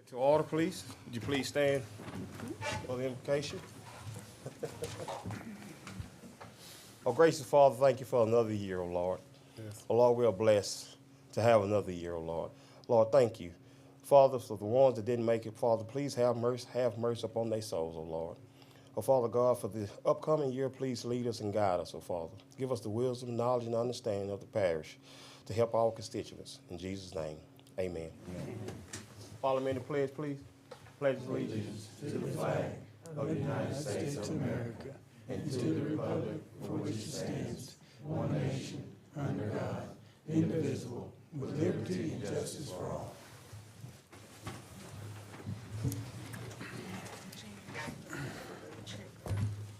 To order, please. Would you please stand for the invocation? Oh, gracious Father, thank you for another year, oh Lord. Yes. Oh Lord, we are blessed to have another year, oh Lord. Lord, thank you. Father, for the ones that didn't make it, Father, please have mercy upon their souls, oh Lord. Oh, Father God, for the upcoming year, please lead us and guide us, oh Father. Give us the wisdom, knowledge, and understanding of the parish to help our constituents. In Jesus' name, amen. Amen. Follow me in the pledge, please. Pledge allegiance to the flag of the United States of America and to the republic for which it stands, one nation, under God, indivisible, with liberty and justice for all.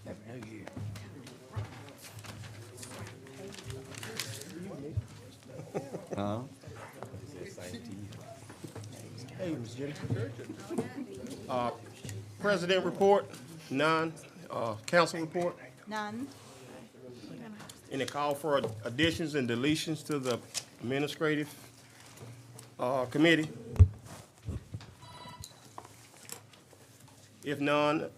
Happy New Year. Hey, Ms. Jenny. President report, none. Council report, None. any call for additions and deletions to the administrative committee? If none,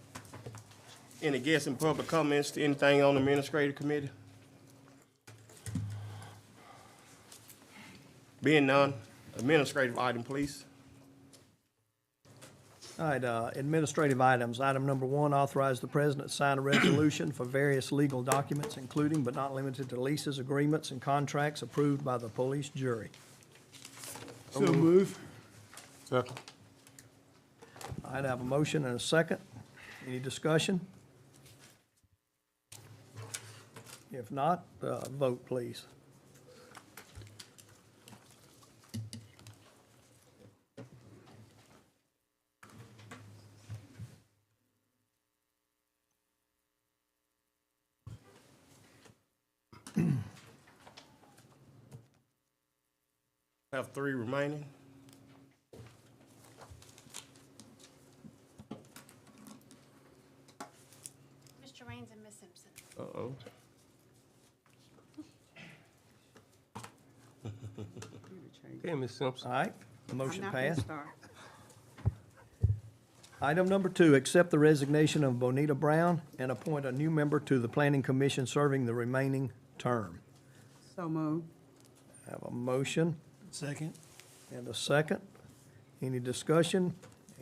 any guests and public comments to anything on the administrative committee? Being none, administrative item, please. All right, administrative items. Item number one, authorize the president to sign a resolution for various legal documents, including but not limited to leases, agreements, and contracts approved by the police jury. So move. Second. I have a motion and a second. Any discussion? If not, vote, please. Have three remaining. Mr. Raines and Ms. Simpson. Uh-oh. Okay, Ms. Simpson. All right, the motion I'm not gonna passed. start. Item number two, accept the resignation of Bonita Brown and appoint a new member to the Planning Commission serving the remaining term. So moved. Have a motion Second. and a second. Any discussion?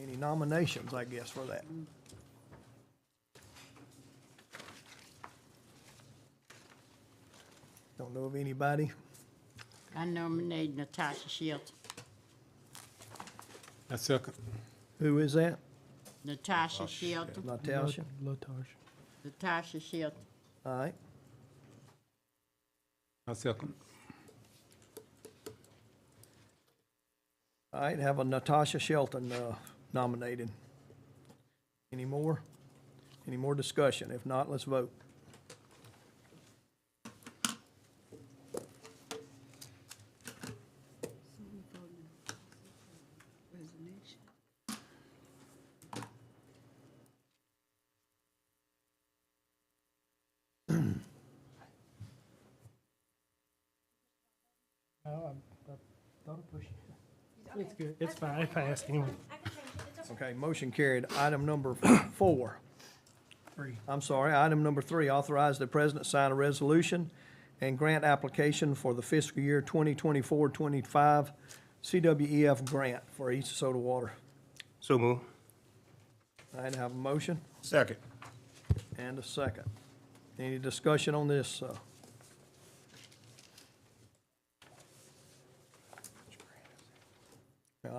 Any nominations, I guess, for that? Don't know of anybody. I nominate Natasha Shelton. I second. Who is that? Natasha Shelton. Natasha? Natasha Shelton. All right. I second. All right, have a Natasha Shelton nominated. Any more? Any more discussion? If not, let's vote. It's good. It's fine. It passed anyway. Okay, motion carried. Item number four. Item number three, authorize the president sign a resolution and grant application for the fiscal year 2024-25 CWEF grant for East DeSoto Water. So move. I have a motion Second. and a second. Any discussion on this? All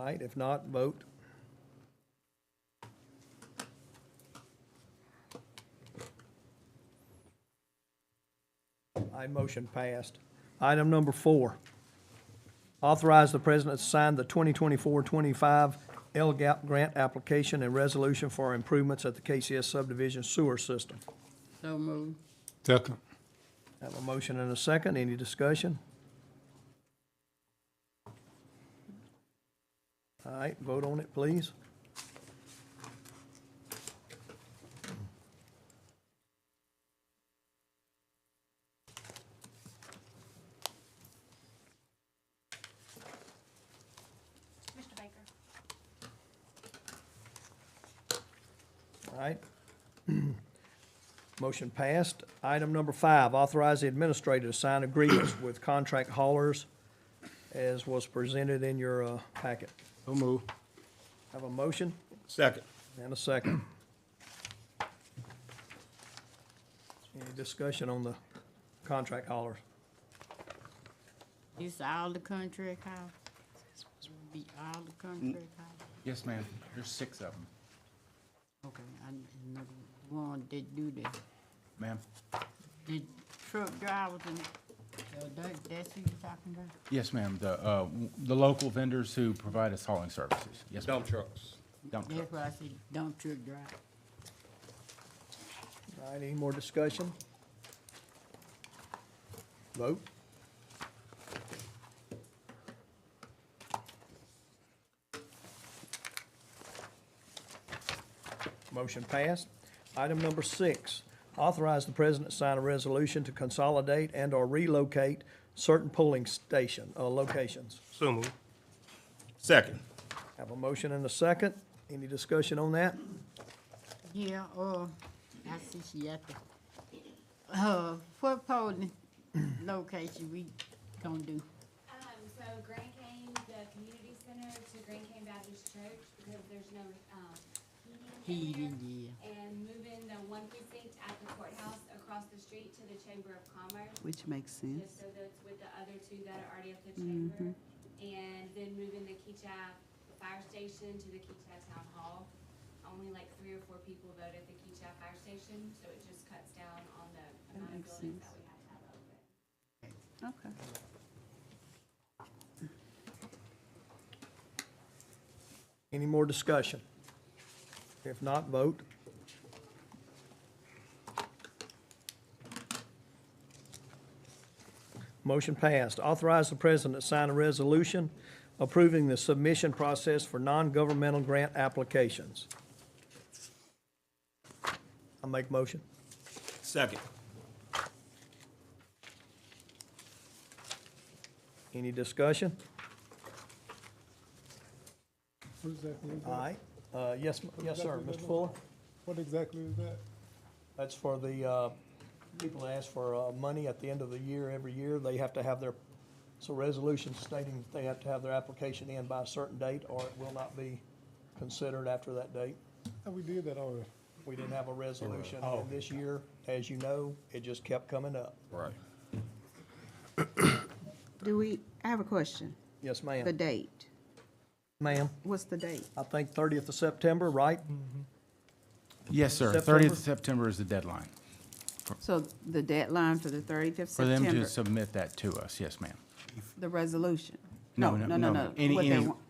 right, if not, vote. Motion passed. Item number four, authorize the president to sign the 2024-25 LGAP grant application and resolution for improvements at the KCS subdivision sewer system. So moved. Second. Have a motion and a second. Any discussion? All right, vote on it, please. All right. Motion passed. Item number 5, authorize the administrator to sign agreements with contract haulers as was presented in your packet. So move. Have a motion Second. and a second. Any discussion on the contract haulers? This all the contract house? Be all the contract house? Yes, ma'am. There's 6 of them, Okay, I know the one that do that. ma'am. The truck drivers and, that's who you talking about? Yes, ma'am. The local vendors who provide us hauling services. Yes, ma'am. Dump trucks. Dump That's trucks. what I said, dump truck drive. All right, any more discussion? Vote. Motion passed. Item number 6, authorize the president to sign a resolution to consolidate and/or relocate certain polling locations. So move. Second. Have a motion and a second. Any discussion on that? Yeah, I see she at the, what polling location we gonna do? So Grand Cane, the community center to Grand Cane Baptist Church, because there's no, heating in Heating, there. And moving the one precinct at the courthouse across the street to the Chamber of Commerce, Which makes sense. just so that's with the other 2 that are already at the chamber. And then moving the Keachap Fire Station to the Keachap Town Hall. Only like 3 or 4 people voted at the Keachap Fire Station, so it just cuts down on the amount of makes buildings sense. that we have to have open. Okay. Any more discussion? If not, vote. Motion passed. Authorize the president to sign a resolution approving the submission process for non-governmental grant applications. I'll make motion. Second. Any discussion? What exactly is All that? right. Yes, sir. Mr. Fuller? What exactly is that? That's for the people that ask for money at the end of the year, every year. They have to have their, so resolution stating they have to have their application in by a certain date, or it will not be considered after that date. Oh, we did that already. We didn't have a resolution, and this year, as you know, it just kept coming up. Right. I have a question. Yes, The ma'am. date. Ma'am, What's the date? I think 30th of September, right? Yes, sir. September? 30th of September is the deadline So the deadline for the 30th of for them to September, submit that to us. Yes, ma'am. the resolution? No. What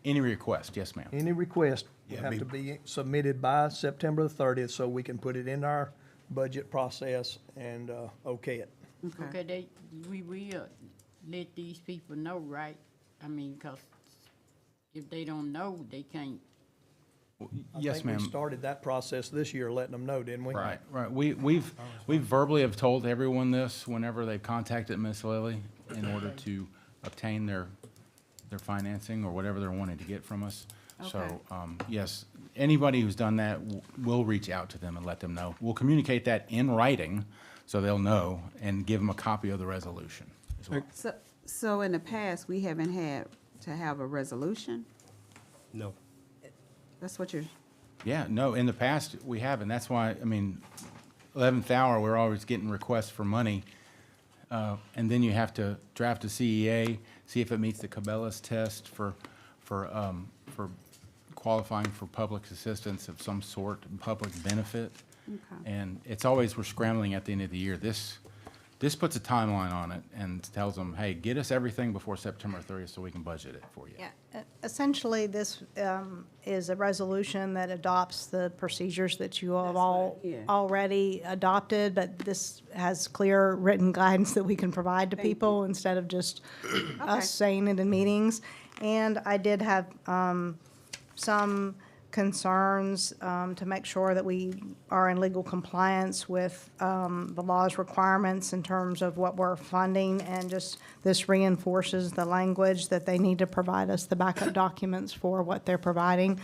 Any request, yes, ma'am. Any request will Yeah, have be- to be submitted by September the 30th, so we can put it in our budget process and okay it. Okay, we will let these people know, right? I mean, 'cause if they don't know, they can't. Yes, I think ma'am. we started that process this year, letting them know, didn't we? Right. We've verbally have told everyone this whenever they've contacted Miss Lilly in order to obtain their financing or whatever they're wanting to get from us. So, Okay. yes, anybody who's done that, we'll reach out to them and let them know. We'll communicate that in writing, so they'll know, and give them a copy of the resolution as well. So in the past, we haven't had to have a resolution? No. That's what you're, Yeah, no, in the past, we haven't. That's why, I mean, 11th hour, we're always getting requests for money. And then you have to draft a CEA, see if it meets the Cabela's test for qualifying for public assistance of some sort, public benefit. okay. And it's always, we're scrambling at the end of the year. This puts a timeline on it and tells them, hey, get us everything before September 30th so we can budget it for you. Yeah, essentially, this is a resolution that adopts the procedures that you have all yeah. already adopted, but this has clear written guidance that we can provide to people instead of just Okay. us saying it in meetings. And I did have some concerns to make sure that we are in legal compliance with the law's requirements in terms of what we're funding, and just this reinforces the language that they need to provide us the backup documents for what they're providing,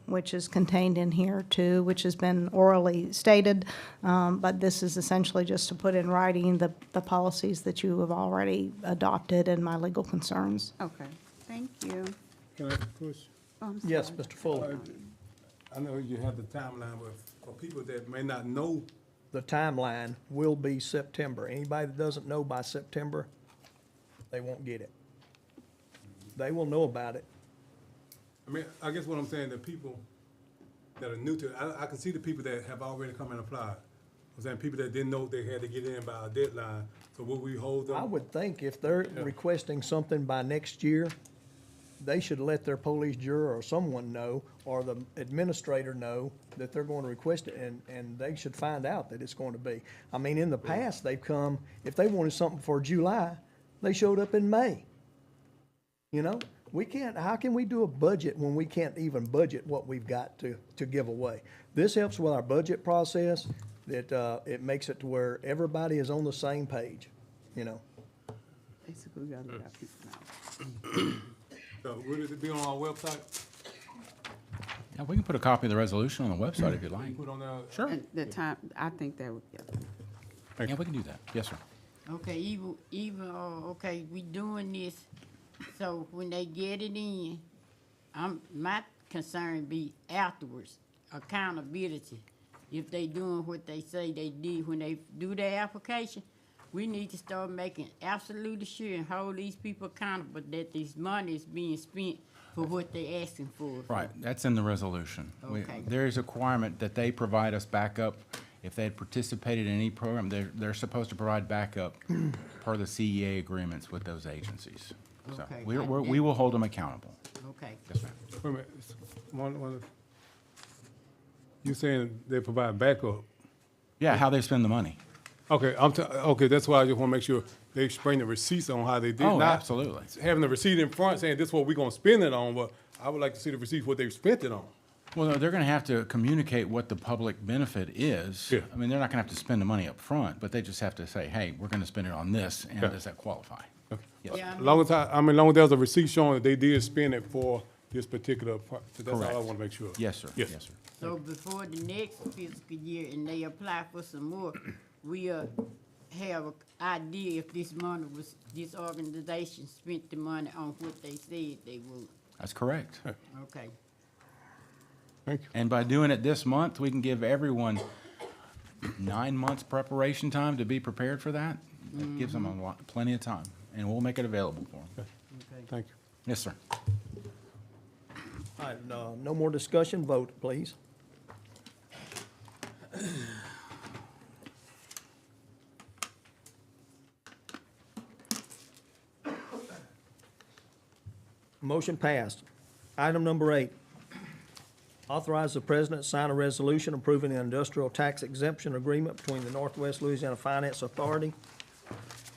which is contained in here too, which has been orally stated, but this is essentially just to put in writing the policies that you have already adopted and my legal concerns. Okay, thank you. Can I ask a question? Oh, I'm Yes, sorry. Mr. Fuller. I know you have the timeline, but for people that may not know, The timeline will be September. Anybody that doesn't know by September, they won't get it. They will know about it. I mean, I guess what I'm saying, the people that are new to it, I can see the people that have already come and applied. I'm saying people that didn't know they had to get in by a deadline, so will we hold them? I would think if they're requesting something by next year, they should let their police juror or someone know, or the administrator know that they're going to request it, and they should find out that it's going to be. I mean, in the past, they've come, if they wanted something for July, they showed up in May. You know, we can't, how can we do a budget when we can't even budget what we've got to give away? This helps with our budget process, that, it makes it to where everybody is on the same page, you know? Basically, we gotta let our people know. So will it be on our website? Yeah, we can put a copy of the resolution on the website if you'd like. Put on there? Sure. And the time, I think that would, yeah. Yeah, we can do that. Yes, sir. Okay, okay, we doing this, so when they get it in, my concern be afterwards, accountability. If they doing what they say they did when they do their application, we need to start making absolutely sure and hold these people accountable that this money is being spent for what they asking for. Right, that's in the resolution. Okay. There is a requirement that they provide us backup. If they had participated in any program, they're supposed to provide backup per the CEA agreements with those agencies. So Okay. we will hold them accountable. Okay. Yes, ma'am. Wait a minute, you saying they provide backup? Yeah, how they spend the money. Okay, okay, that's why I just wanna make sure they explain the receipts on how they did. Oh, Not absolutely. having the receipt in front saying this is what we're gonna spend it on, but I would like to see the receipts what they spent it on. Well, no, they're gonna have to communicate what the public benefit is. Yeah. I mean, they're not gonna have to spend the money up front, but they just have to say, hey, we're gonna spend it on this, and Yeah. does that qualify? Yes. Yeah, Long as there's a receipt showing that they did spend it for this particular part, so that's all I Correct. wanna make sure. Yes, sir. Yes. Yes, sir. So before the next fiscal year and they apply for some more, we, have an idea if this organization spent the money on what they said they would. That's correct. Okay. Thank you. And by doing it this month, we can give everyone 9 months preparation time to be prepared for that. It gives them plenty of time, and we'll make it available for them. Thank you. Yes, sir. All right, no more discussion, vote, please. Motion passed. Item number 8, authorize the president to sign a resolution approving the industrial tax exemption agreement between the Northwest Louisiana Finance Authority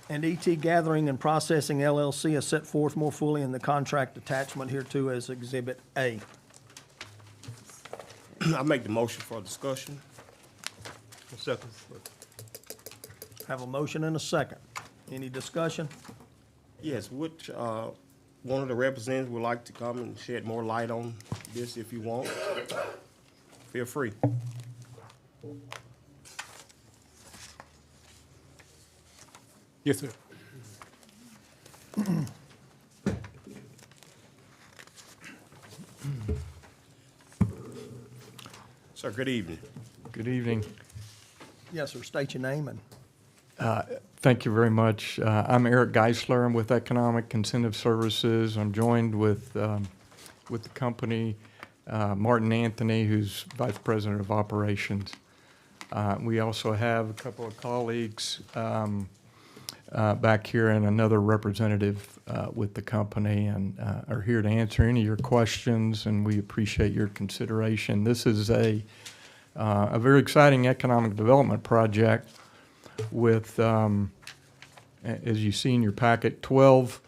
and ET Gathering and Processing LLC as set forth more fully in the contract attachment hereto as Exhibit A. I make the motion for discussion. Second. Have a motion and a second. Any discussion? Yes, which, one of the representatives would like to come and shed more light on this if you want. Feel free. Yes, sir. Sir, good evening. Good evening. Yes, sir, state your name and, Thank you very much. I'm Eric Geisler. I'm with Economic Incentive Services. I'm joined with the company, Martin Anthony, who's Vice President of Operations. We also have a couple of colleagues back here and another representative with the company, and are here to answer any of your questions, and we appreciate your consideration. This is a very exciting economic development project with, as you see in your packet, 12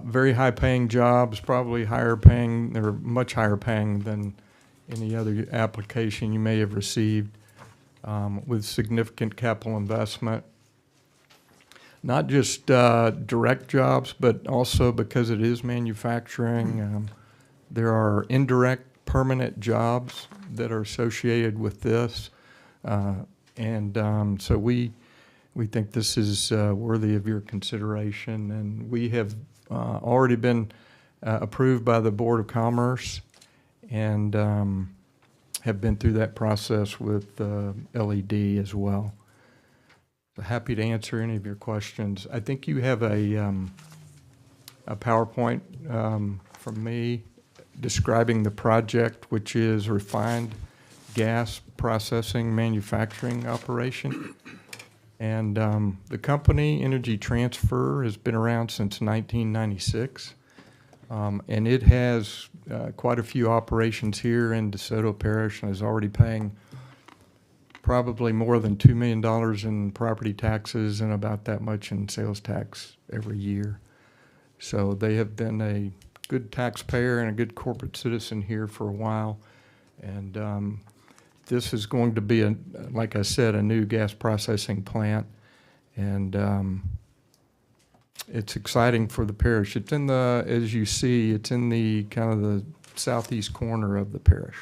very high-paying jobs, probably higher paying, they're much higher paying than any other application you may have received, with significant capital investment. Not just direct jobs, but also because it is manufacturing, there are indirect permanent jobs that are associated with this. So we think this is worthy of your consideration, and we have already been approved by the Board of Commerce and have been through that process with LED as well. So happy to answer any of your questions. I think you have a PowerPoint from me describing the project, which is refined gas processing manufacturing operation. And the company, Energy Transfer, has been around since 1996. And it has quite a few operations here in DeSoto Parish and is already paying probably more than $2 million in property taxes and about that much in sales tax every year. So they have been a good taxpayer and a good corporate citizen here for a while. And this is going to be, like I said, a new gas processing plant. And it's exciting for the parish. It's in the, as you see, it's in the kind of the southeast corner of the parish.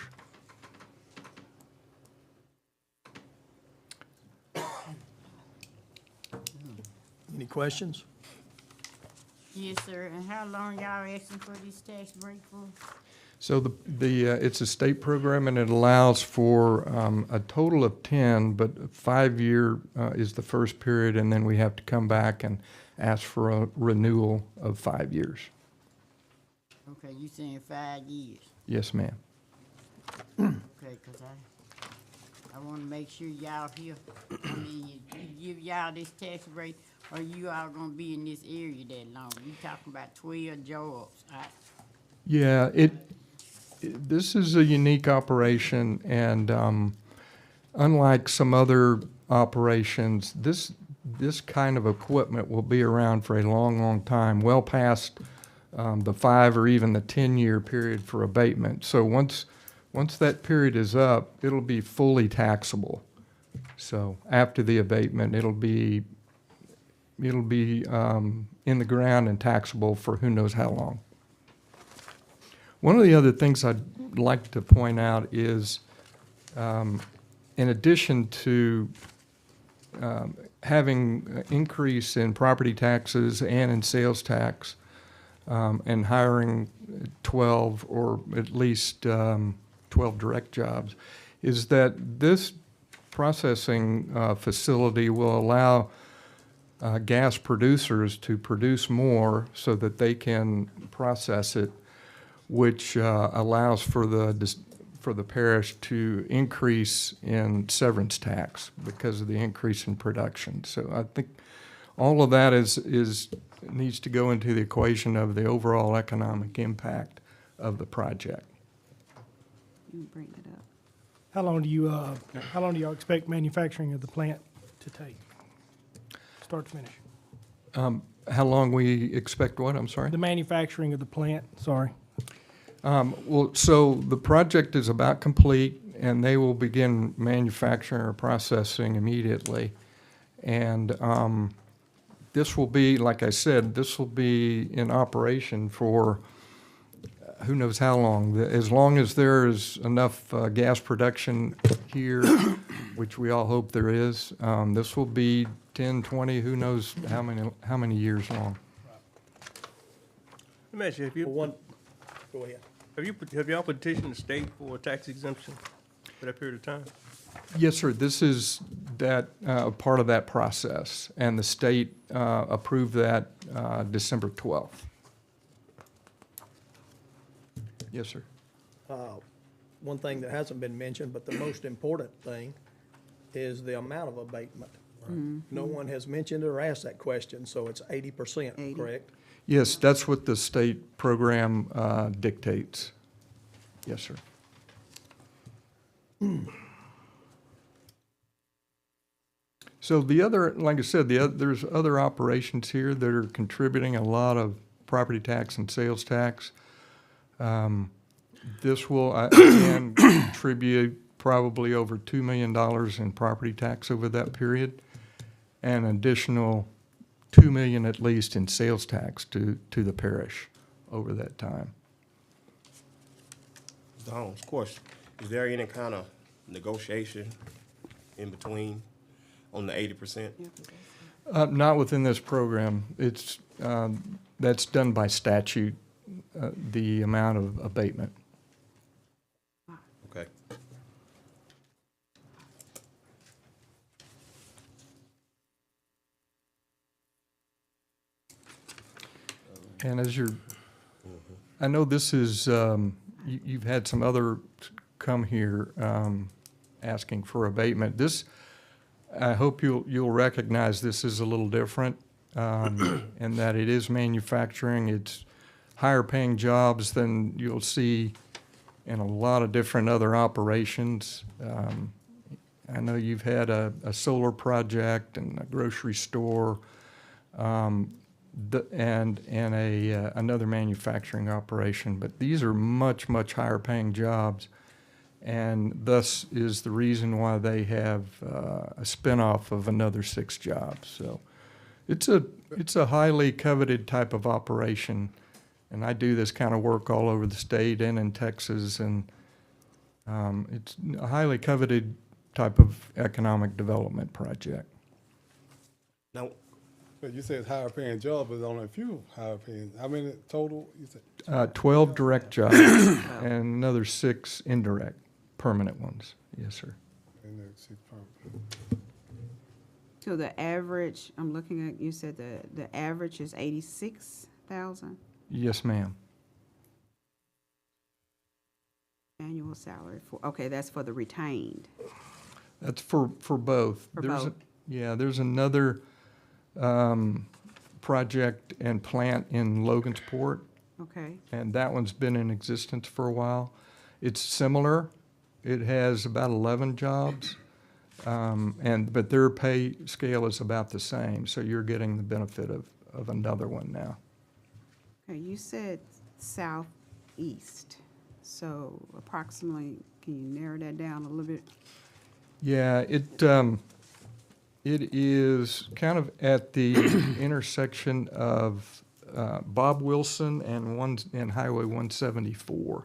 Any questions? Yes, sir. And how long y'all asking for this tax break for? So it's a state program, and it allows for a total of 10, but 5-year is the first period, and then we have to come back and ask for a renewal of 5 years. Okay, you saying 5 years? Yes, ma'am. Okay, 'cause I want to make sure y'all here, I mean, you give y'all this tax break, or you all gonna be in this area that long? You talking about 12 jobs. Yeah, this is a unique operation, and unlike some other operations, this kind of equipment will be around for a long, long time, well past the 5 or even the 10-year period for abatement. So once that period is up, it'll be fully taxable. So after the abatement, it'll be in the ground and taxable for who knows how long. One of the other things I'd like to point out is, in addition to having an increase in property taxes and in sales tax, and hiring 12 or at least 12 direct jobs, is that this processing facility will allow gas producers to produce more so that they can process it, which allows for the parish to increase in severance tax because of the increase in production. So I think all of that needs to go into the equation of the overall economic impact of the project. You bring it up. How long do y'all expect manufacturing of the plant to take? Start to finish? How long we expect what? I'm sorry? The manufacturing of the plant, sorry. Well, so the project is about complete, and they will begin manufacturing or processing immediately. And this will be, like I said, this will be in operation for who knows how long. As long as there is enough gas production here, which we all hope there is, this will be 10, 20, who knows how many years long. Let me ask you, Go ahead. have y'all petitioned the state for a tax exemption for that period of time? Yes, sir. This is part of that process, and the state approved that December 12th. Yes, sir. One thing that hasn't been mentioned, but the most important thing, is the amount of abatement. No one has mentioned or asked that question, so it's 80%, 80. correct? Yes, that's what the state program dictates. Yes, sir. So the other, like I said, there's other operations here that are contributing a lot of property tax and sales tax. This will, again, contribute probably over $2 million in property tax over that period, and additional $2 million at least in sales tax to the parish over that time. Mr. Holmes, question, is there any kind of negotiation in between on the 80%? Not within this program. It's, that's done by statute, the amount of abatement. Okay. And as you're, I know this is, you've had some other come here asking for abatement. This, I hope you'll recognize this is a little different, and that it is manufacturing. It's higher paying jobs than you'll see in a lot of different other operations. I know you've had a solar project and a grocery store, and another manufacturing operation, but these are much, much higher paying jobs, and thus is the reason why they have a spinoff of another 6 jobs. So it's a highly coveted type of operation, and I do this kind of work all over the state and in Texas, and it's a highly coveted type of economic development project. Now, But you said higher paying job, but only a few higher paying. How many total? You said 12 direct jobs and another 6 indirect, permanent ones. Yes, sir. and then 6 permanent. So the average, I'm looking at, you said the average is 86,000 Yes, ma'am. annual salary for, okay, that's for the retained. That's for both. For There's both. Yeah, there's another project and plant in Logansport, Okay, and that one's been in existence for a while. It's similar. It has about 11 jobs, but their pay scale is about the same, so you're getting the benefit of another one now. okay, you said southeast, so approximately, can you narrow that down a little bit? Yeah, it is kind of at the intersection of Bob Wilson and Highway 174.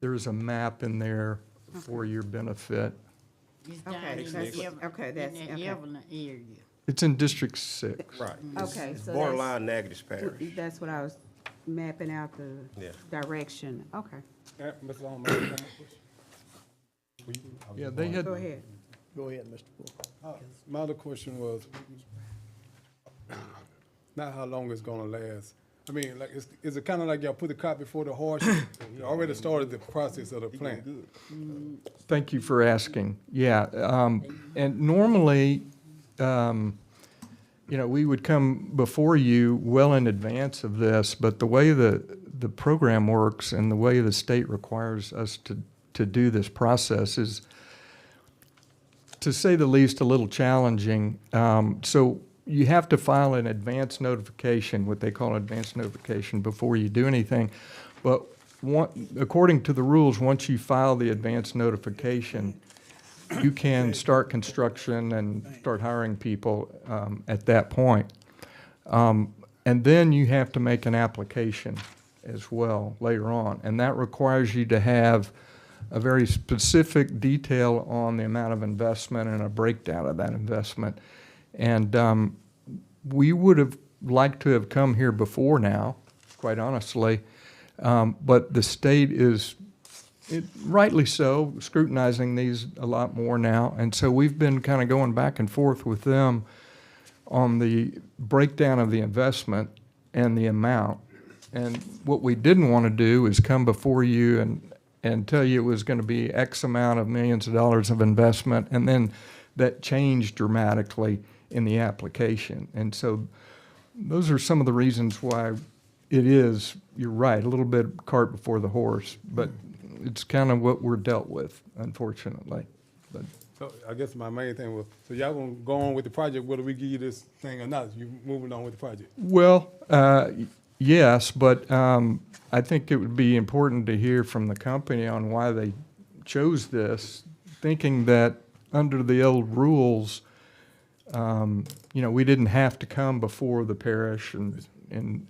There's a map in there for your benefit. It's down Okay, in that's the what- okay, that's- in okay. the Evelyn area. It's in District 6. right. Okay, It's so borderline Natchitoches Parish. That's what I was mapping out the Yeah. direction. Okay, Mr. Long, may I ask one question? Yeah, they had, go ahead. Go ahead, Mr. Poole. My other question was, not how long it's gonna last. I mean, like, is it kind of like y'all put the cart before the horse? You already started the process of the plant. thank you for asking. Yeah, and normally, we would come before you well in advance of this, but the way the program works and the way the state requires us to do this process is, to say the least, a little challenging. So you have to file an advance notification, what they call advance notification, before you do anything. But according to the rules, once you file the advance notification, you can start construction and start hiring people at that point. And then you have to make an application as well later on. And that requires you to have a very specific detail on the amount of investment and a breakdown of that investment. And we would have liked to have come here before now, quite honestly, but the state is, rightly so, scrutinizing these a lot more now. And so we've been kind of going back and forth with them on the breakdown of the investment and the amount. And what we didn't want to do is come before you and tell you it was going to be X amount of millions of dollars of investment, and then that changed dramatically in the application. And so those are some of the reasons why it is, you're right, a little bit cart before the horse, but it's kind of what we're dealt with, unfortunately. But So I guess my main thing was, so y'all gonna go on with the project, whether we give you this thing or not? You moving on with the project? well, Yes, but I think it would be important to hear from the company on why they chose this, thinking that under the old rules, we didn't have to come before the parish and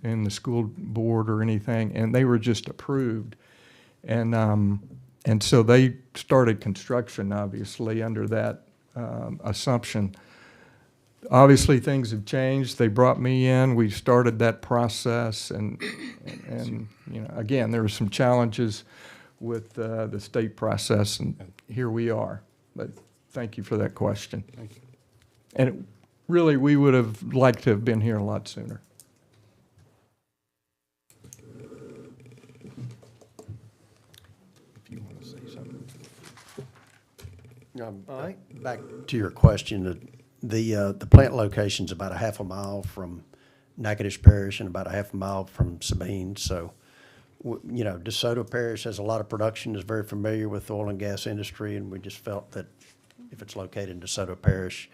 the school board or anything, and they were just approved. And so they started construction, obviously, under that assumption. Obviously, things have changed. They brought me in. We started that process, and again, there were some challenges with the state process, and here we are. But thank you for that question. Thank you. And really, we would have liked to have been here a lot sooner. If you want to say something. All right. Back to your question, the plant location's about a half a mile from Natchitoches Parish and about a half a mile from Sabine. So, DeSoto Parish has a lot of production, is very familiar with the oil and gas industry, and we just felt that if it's located in DeSoto Parish,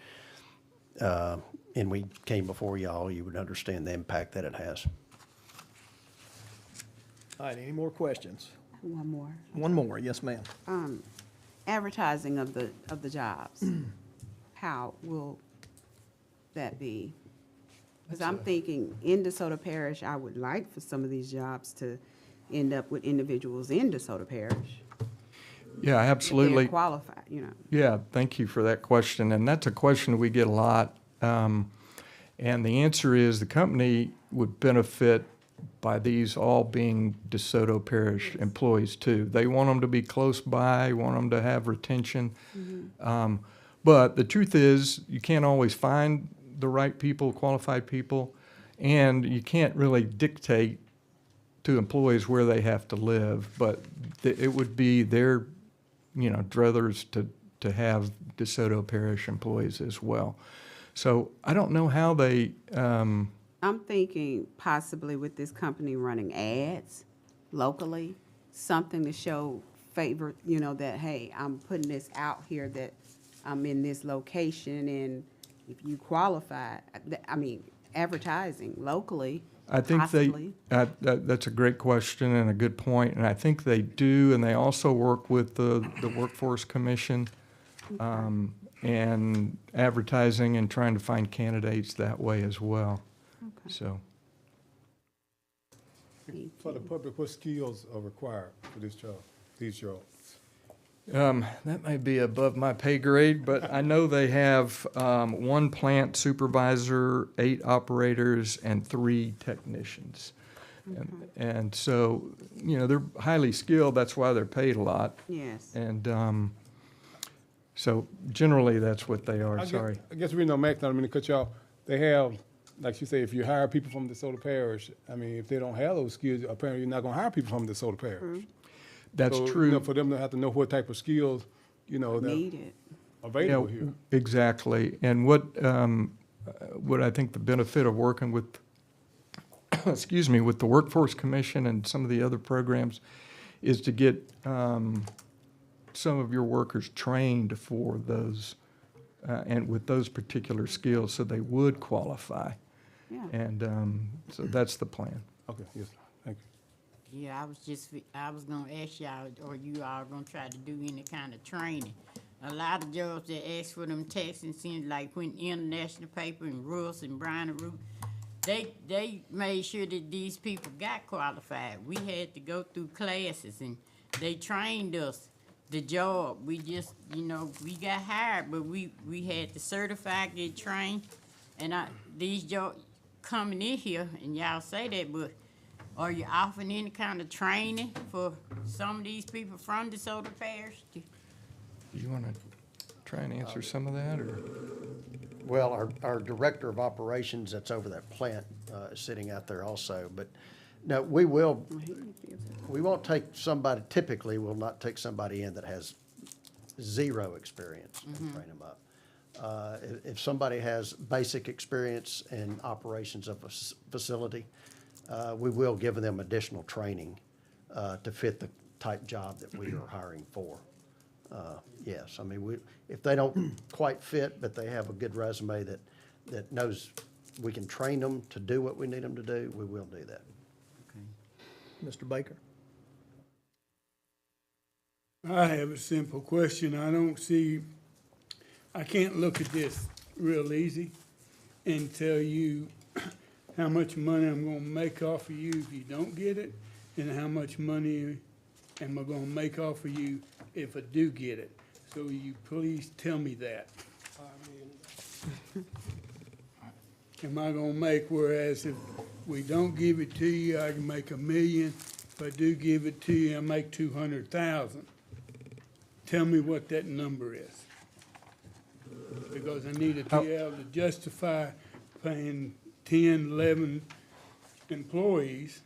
and we came before y'all, you would understand the impact that it has. All right, any more questions? One more. One more, yes, ma'am. Advertising of the jobs, how will that be? Because I'm thinking in DeSoto Parish, I would like for some of these jobs to end up with individuals in DeSoto Parish. Yeah, If absolutely. they're qualified, Yeah, thank you for that question, and that's a question we get a lot. And the answer is the company would benefit by these all being DeSoto Parish employees too. They want them to be close by, want them to have retention. But the truth is, you can't always find the right people, qualified people, and you can't really dictate to employees where they have to live. But it would be their, druthers to have DeSoto Parish employees as well. So I don't know how they, I'm thinking possibly with this company running ads locally, something to show favor, that, hey, I'm putting this out here that I'm in this location, and if you qualify, advertising locally, I think possibly. that's a great question and a good point, and I think they do, and they also work with the Workforce Commission, and advertising and trying to find candidates that way as well. Okay. So, Thank For the you. public, what skills are required for this job, these jobs? that may be above my pay grade, but I know they have, one plant supervisor, 8 operators, and 3 technicians. And so, they're highly skilled, that's why they're paid a lot. Yes. And, so generally, that's what they are, sorry. I guess we know, Max, I don't mean to cut you off. They have, like you say, if you hire people from DeSoto Parish, if they don't have those skills, apparently you're not gonna hire people from DeSoto Parish. That's So, true. for them to have to know what type of skills, that Needed. available here. Exactly. And what I think the benefit of working with, excuse me, with the Workforce Commission and some of the other programs is to get some of your workers trained for those, and with those particular skills, so they would qualify. Yeah. And so that's the plan. Okay, yes, thank you. Yeah, I was gonna ask y'all, or you all gonna try to do any kind of training. A lot of jobs that ask for them testing seems like when International Paper and Russ and Brian and Root, they made sure that these people got qualified. We had to go through classes and they trained us. The job, we just, we got hired, but we had to certify, get trained. And these jobs coming in here, and y'all say that, but are you offering any kind of training for some of these people from DeSoto Parish? Do you want to try and answer some of that, or? Well, our director of operations that's over that plant is sitting out there also. But no, we won't take somebody, typically we'll not take somebody in that has 0 experience and train them up. If somebody has basic experience in operations of a facility, we will give them additional training to fit the type job that we are hiring for. Yes, if they don't quite fit, but they have a good resume that knows we can train them to do what we need them to do, we will do that. Mr. Baker? I have a simple question. I can't look at this real easy and tell you how much money I'm gonna make off of you if you don't get it, and how much money am I gonna make off of you if I do get it. So will you please tell me that? Am I gonna make, whereas if we don't give it to you, I can make $1 million. If I do give it to you, I make 200,000. Tell me what that number is. Because I need to be able to justify paying 10, 11 employees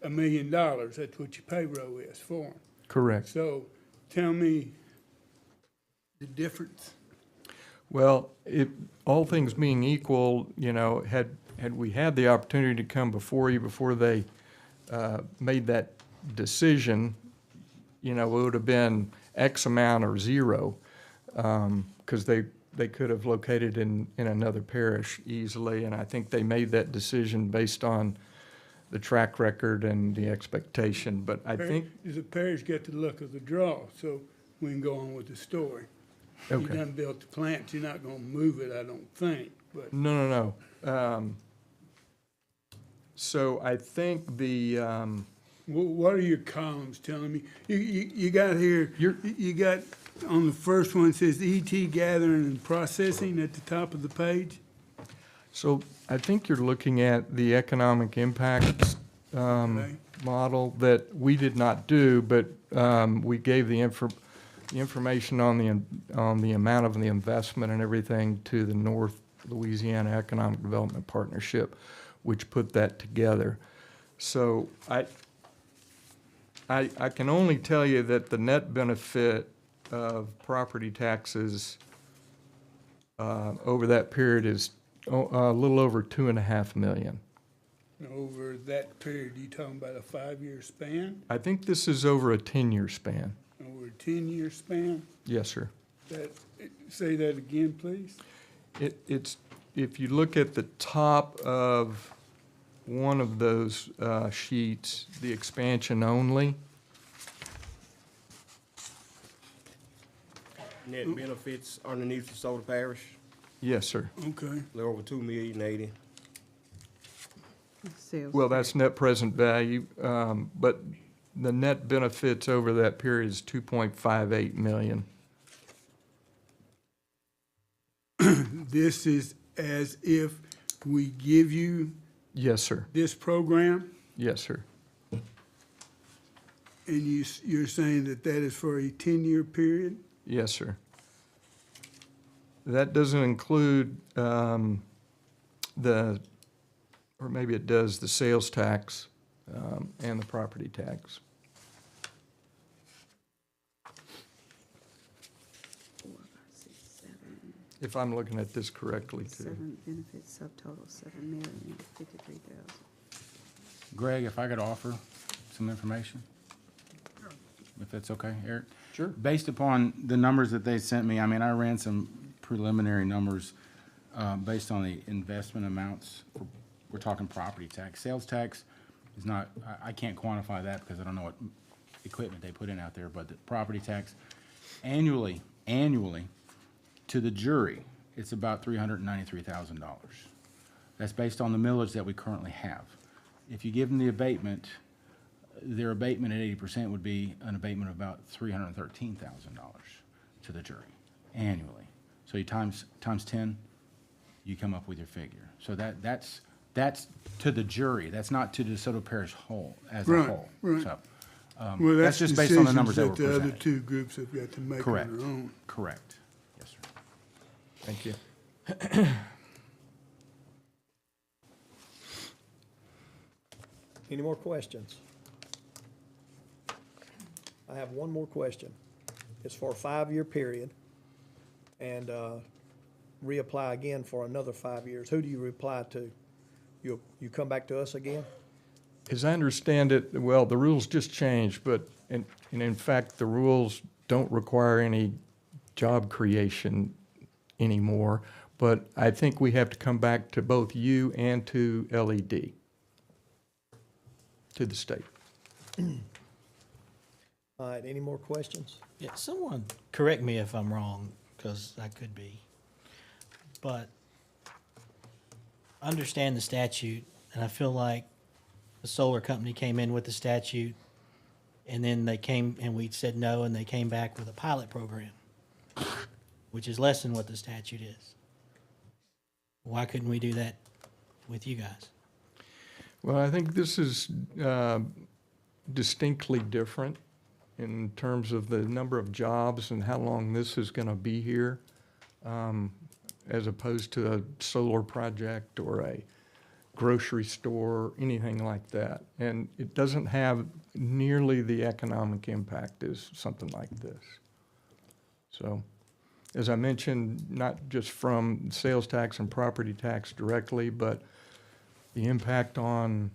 $1 million. That's what your payroll is for them. Correct. So tell me the difference. Well, all things being equal, you know, had we had the opportunity to come before you before they made that decision, you know, it would have been X amount or zero, because they could have located in another parish easily, and I think they made that decision based on the track record and the expectation, but I think. The parish got the luck of the draw, so we can go on with the story. You Okay. done built the plant, you're not gonna move it, I don't think, but. No. So I think the, What are your columns telling me? You got here, you got, on the first one, it says ET gathering and processing at the top of the page. so I think you're looking at the economic impact Okay. model that we did not do, but we gave the information on the amount of the investment and everything to the North Louisiana Economic Development Partnership, which put that together. So I can only tell you that the net benefit of property taxes over that period is a little over $2.5 million. Over that period, you talking about a 5-year span, I think this is over a 10-year span. over a 10-year span? Yes, sir. Say that again, please. It's, if you look at the top of one of those sheets, the expansion only, Net benefits underneath DeSoto Parish, yes, sir. Okay. a little over 2,080,000. Sales Well, that's net present value, but the net benefits over that period is 2.58 million. This is as if we give you Yes, sir. this program, Yes, sir. and you're saying that that is for a 10-year period? Yes, sir. That doesn't include or maybe it does, the sales tax and the property tax. 4, 5, 6, 7, If I'm looking at this correctly, too. 7 benefits subtotal $7,053,000. Greg, if I could offer some information? If that's okay, Eric? Sure. Based upon the numbers that they sent me, I mean, I ran some preliminary numbers based on the investment amounts. We're talking property tax. Sales tax is not, I can't quantify that because I don't know what equipment they put in out there, but the property tax annually, to the jury, it's about $393,000. That's based on the millage that we currently have. If you give them the abatement, their abatement at 80% would be an abatement of about $313,000 to the jury annually. So you times 10, you come up with your figure. So that's to the jury. That's not to DeSoto Parish whole as a Right, whole. right. So Well, that's just based on the numbers that were decisions that the other presented. two groups have got to make on Correct. their own. Correct. Yes, sir. Thank you. Any more questions? I have one more question. It's for a 5-year period, and reapply again for another 5 years. Who do you reply to? You come back to us again? As I understand it, well, the rules just changed, but, and in fact, the rules don't require any job creation anymore, but I think we have to come back to both you and to LED, to the state. All right, any more questions? Yeah, someone correct me if I'm wrong, because I could be. But understand the statute, and I feel like the solar company came in with the statute, and then they came, and we said no, and they came back with a pilot program, which is less than what the statute is. Why couldn't we do that with you guys? Well, I think this is distinctly different in terms of the number of jobs and how long this is going to be here, as opposed to a solar project or a grocery store, anything like that. And it doesn't have nearly the economic impact as something like this. So, as I mentioned, not just from sales tax and property tax directly, but the impact on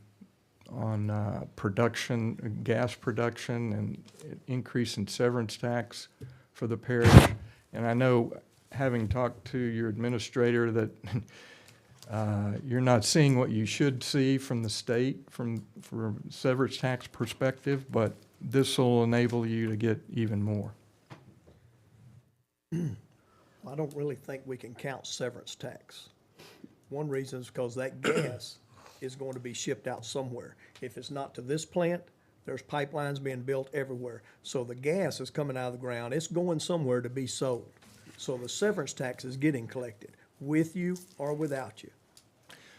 production, gas production, and increase in severance tax for the parish. And I know, having talked to your administrator, that you're not seeing what you should see from the state from severance tax perspective, but this will enable you to get even more. I don't really think we can count severance tax. One reason is because that gas is going to be shipped out somewhere. If it's not to this plant, there's pipelines being built everywhere. So the gas is coming out of the ground, it's going somewhere to be sold. So the severance tax is getting collected, with you or without you.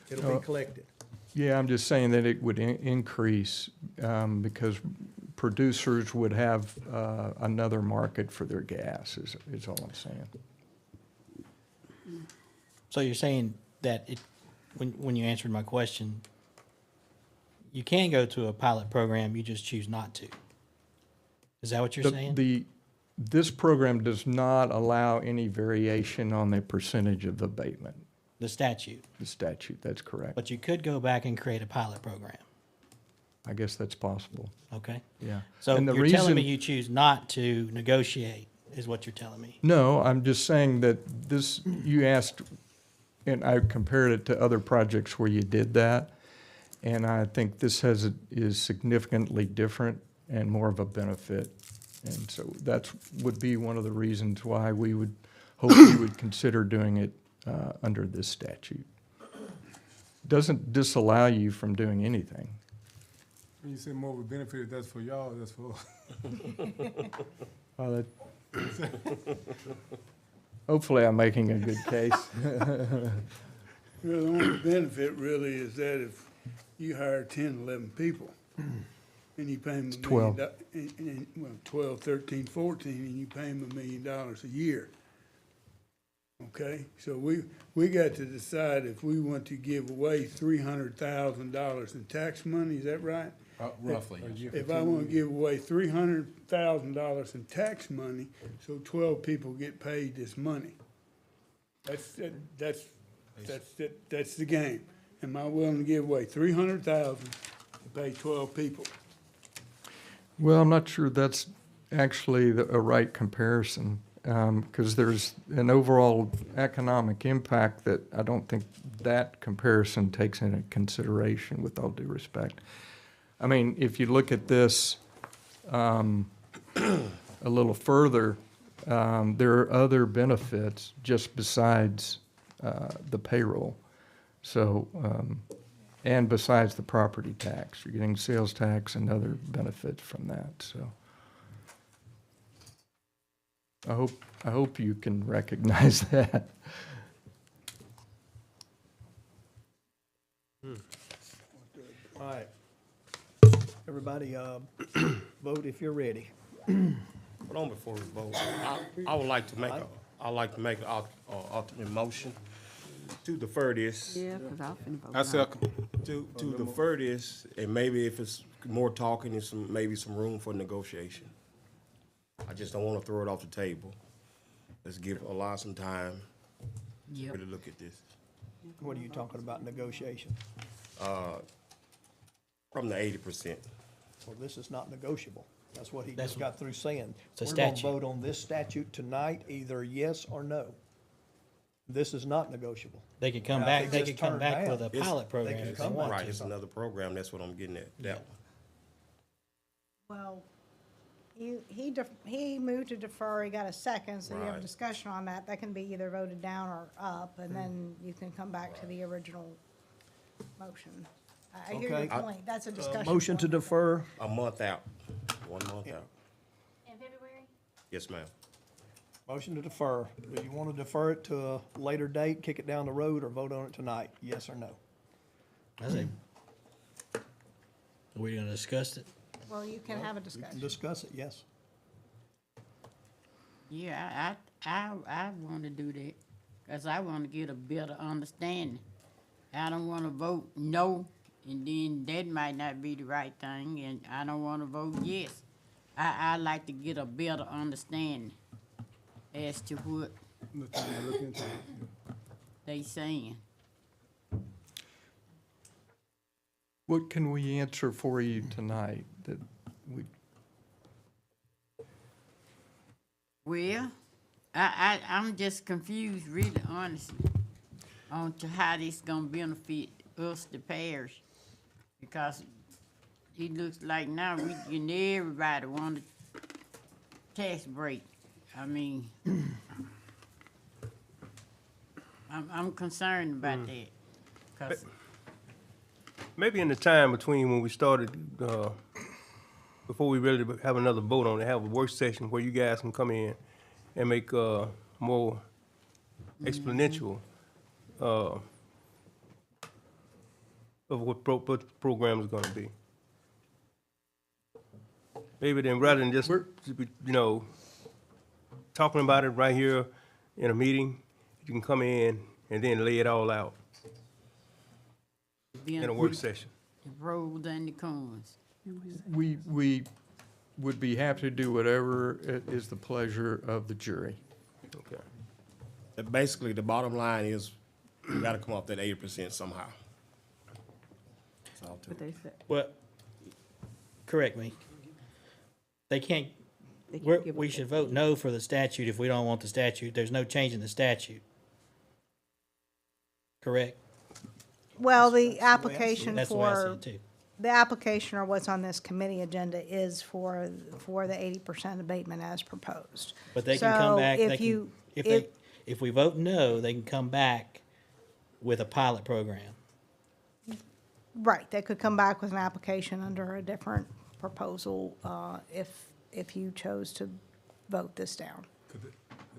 It'll be collected. Yeah, I'm just saying that it would increase because producers would have another market for their gas, is all I'm saying. So you're saying that when you answered my question, you can go to a pilot program, you just choose not to. Is that what you're saying? This program does not allow any variation on the percentage of abatement. The statute. The statute, that's correct. But you could go back and create a pilot program. I guess that's possible. Okay. Yeah. So And the you're telling me reason- you choose not to negotiate, is what you're telling me? No, I'm just saying that this, you asked, and I compared it to other projects where you did that, and I think this is significantly different and more of a benefit. And so that would be one of the reasons why we would hope you would consider doing it under this statute. Doesn't disallow you from doing anything. When you say more of a benefit, that's for y'all, that's for. Hopefully I'm making a good case. Well, the only benefit really is that if you hire 10, 11 people, and you pay them It's $1 12. million, well, 12, 13, 14, and you pay them $1 million a year. Okay, so we got to decide if we want to give away $300,000 in tax money, is that right? Roughly. If I want to give away $300,000 in tax money, so 12 people get paid this money. That's the game. Am I willing to give away $300,000 to pay 12 people? Well, I'm not sure that's actually a right comparison, because there's an overall economic impact that I don't think that comparison takes into consideration, with all due respect. I mean, if you look at this a little further, there are other benefits just besides the payroll. So, and besides the property tax, you're getting sales tax and other benefits from that, so. I hope you can recognize that. All right. Everybody, vote if you're ready. Hold on before we vote. I would like to make an alternate motion to defer this. Yeah, because I'll finna vote. I second. To defer this, and maybe if it's more talking, and maybe some room for negotiation. I just don't want to throw it off the table. Let's allow some time to Yep. really look at this. What are you talking about, negotiation? From the 80%. Well, this is not negotiable. That's what he That's- just got through saying. It's a We're gonna statute. vote on this statute tonight, either yes or no. This is not negotiable. They could come Now, back, if they they could just come turn back down, with a pilot program could if they come want Right, to. it's another program, that's what I'm getting at, that one. Well, he moved to defer, he got a second, so you have a Right. discussion on that. That can be either voted down or up, and then you can come back to the original motion. I hear your Okay. point, that's a discussion. Motion to point. defer, A month out, 1 month out. In February? Yes, ma'am. motion to defer. Do you want to defer it to a later date, kick it down the road, or vote on it tonight? Yes or no? I say, are we gonna discuss it? Well, you can have a discussion. Discuss it, yes. Yeah, I wanna do that, 'cause I wanna get a better understanding. I don't wanna vote no, and then that might not be the right thing, and I don't wanna vote yes. I like to get a better understanding as to what they saying. What can we answer for you tonight that we, Well, I'm just confused, really, honestly, on to how this gonna benefit us, the parish. Because it looks like now we getting everybody want a tax break. I mean, I'm concerned about that. 'Cause Maybe in the time between when we started, before we really have another vote on it, have a work session where you guys can come in and make, more exponential, of what the program is gonna be. Maybe then, rather than just, talking about it right here in a meeting, you can come in and then lay it all out in a work session. The pros and the cons. we would be happy to do whatever is the pleasure of the jury. Okay. Basically, the bottom line is, we gotta come up that 80% somehow. That's all to What it. they said. Well, correct me. They can't, They can't give we up should that. vote no for the statute if we don't want the statute. There's no change in the statute. Correct? Well, the application That's the way I see for, it too. the application or what's on this committee agenda is for the 80% abatement as proposed. But they can come So back, they if can, you- if we vote no, they can come back with a pilot program. Right, they could come back with an application under a different proposal, if you chose to vote this down.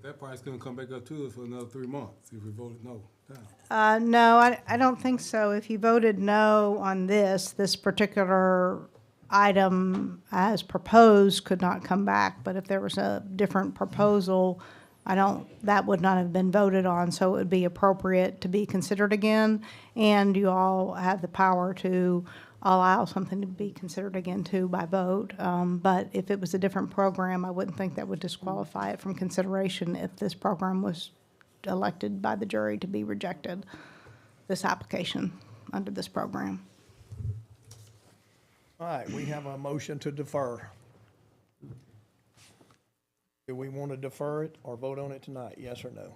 That price gonna come back up to us for another 3 months if we voted no down. No, I don't think so. If you voted no on this particular item as proposed could not come back. But if there was a different proposal, that would not have been voted on, so it would be appropriate to be considered again. And you all have the power to allow something to be considered again too by vote. But if it was a different program, I wouldn't think that would disqualify it from consideration if this program was elected by the jury to be rejected, this application under this program. All right, we have a motion to defer. Do we want to defer it or vote on it tonight, yes or no?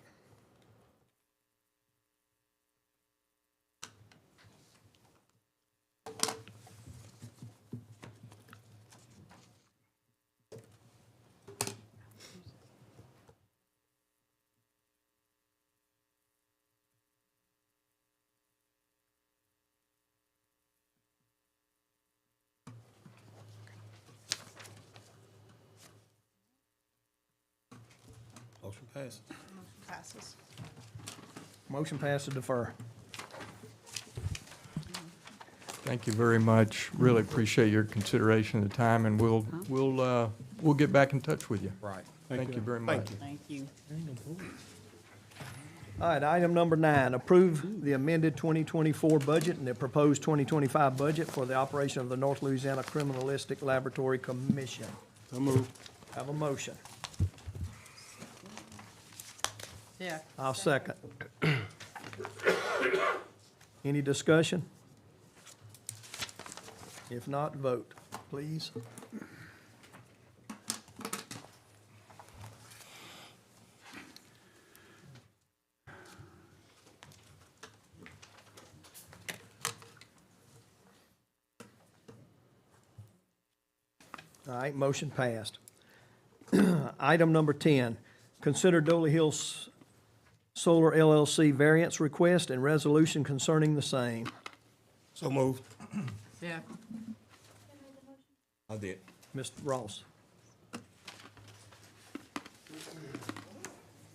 Motion passes. Passes. Motion passed to defer. Thank you very much. Really appreciate your consideration of the time, and we'll get back in touch with you. Right. Thank you very much. Thank you. Thank you. All right, item number 9, approve the amended 2024 budget and the proposed 2025 budget for the operation of the North Louisiana Criminalistic Laboratory Commission. So move. Have a motion. Yeah. I'll second. Any discussion? If not, vote, please. All right, motion passed. Item number 10, consider Dolly Hills Solar LLC variance request and resolution concerning the same. So moved. Yeah. I did. Mr. Ross.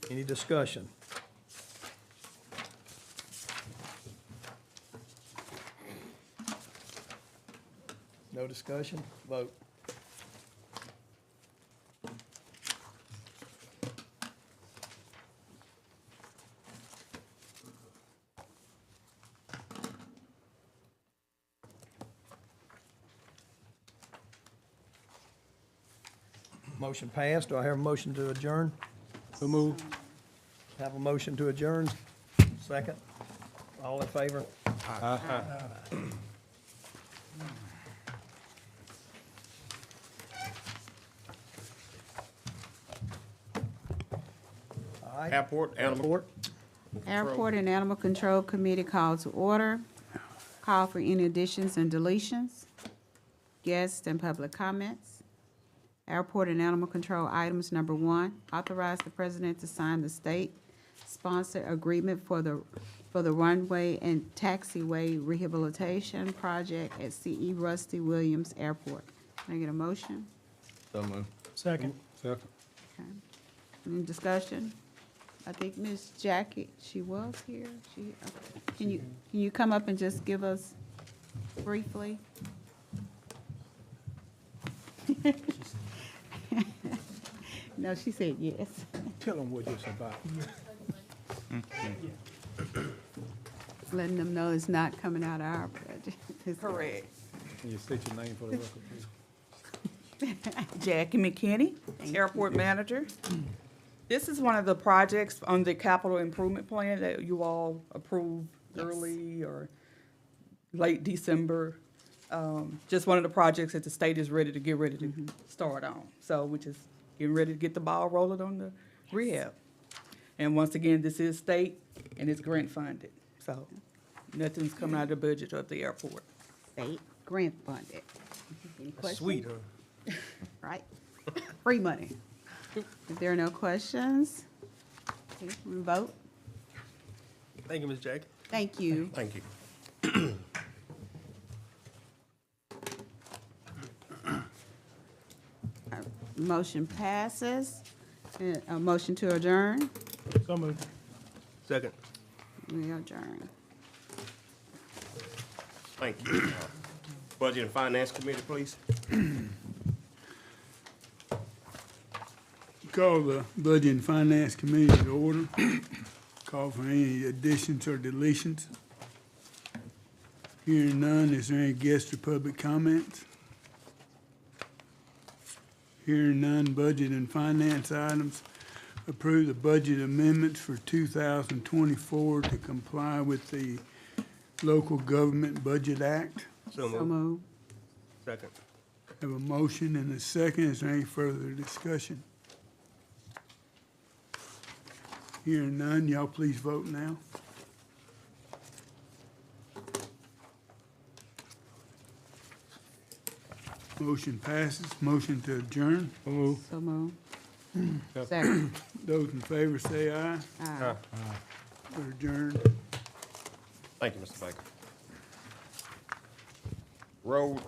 Any discussion? No discussion? Vote. Motion passed. Do I have a motion to adjourn? So move. Have a motion to adjourn? Second? All in favor? All right. Airport, animal. Report. Airport and Animal Control Committee called to order. Call for any additions and deletions, guests and public comments. Airport and Animal Control items number 1, authorize the president to sign the state-sponsored agreement for the runway and taxiway rehabilitation project at C.E. Rusty Williams Airport. Can I get a motion? So moved. Second. Okay. Any discussion? I think Miss Jackie, she was here. Okay. Can you come up and just give us briefly? No, she said yes. Tell them what it's about. Letting them know it's not coming out of our budget. Correct. Can you state your name for the record, please? Jackie McKinney, Airport Manager. This is one of the projects on the capital improvement plan that you all approved early or late December. Just one of the projects that the state is ready to start on. So we're just getting ready to get the ball rolling on the rehab. And once again, this is state and it's grant funded. So nothing's coming out of the budget of the airport. State grant funded. Any questions? Sweet, huh? Right? Free money. If there are no questions, okay, we vote. Thank you, Ms. Jackie. Thank you. Thank you. Motion passes. A motion to adjourn. So moved. Second. We adjourn. Thank you. Budget and Finance Committee, please. Call the Budget and Finance Committee to order. Call for any additions or deletions. Hearing none, is there any guest or public comments? Hearing none, Budget and Finance items. Approve the budget amendments for 2024 to comply with the Local Government Budget Act. So So moved. moved. Second. Have a motion and a second. Is there any further discussion? Hearing none, y'all please vote now. Motion passes. Motion to adjourn. So moved. Second. Those in favor say aye. Aye. We're adjourned. Thank you, Mr. Baker. Road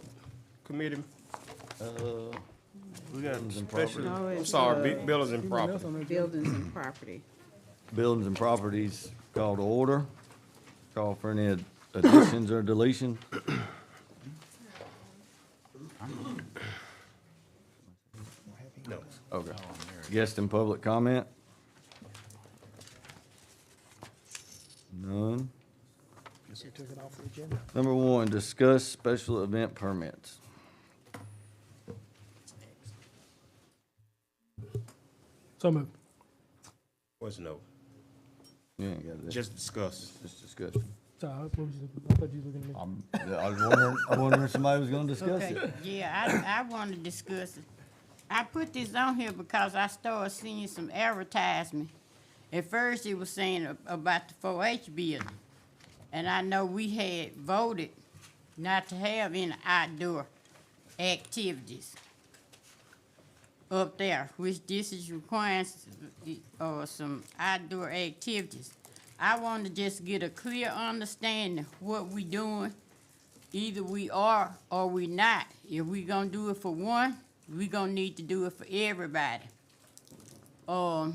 Committee, We got a special, No, I'm it's, sorry, buildings and property. buildings and property. Buildings and Properties call to order. Call for any additions or deletions. No. Okay. Guest and public comment? None. Guess we took it off the agenda. Number 1, discuss special event permits. So moved. What's no? You ain't got that. Just discuss. Just discussion. Sorry, I thought you were looking at me. I was wondering if somebody was gonna discuss Okay, it. yeah, I want to discuss it. I put this on here because I started seeing some advertisement. At first, it was saying about the 4-H building. And I know we had voted not to have any outdoor activities. up there, which this is requiring some outdoor activities. I want to just get a clear understanding what we doing. Either we are or we not. If we gonna do it for one, we gonna need to do it for everybody. But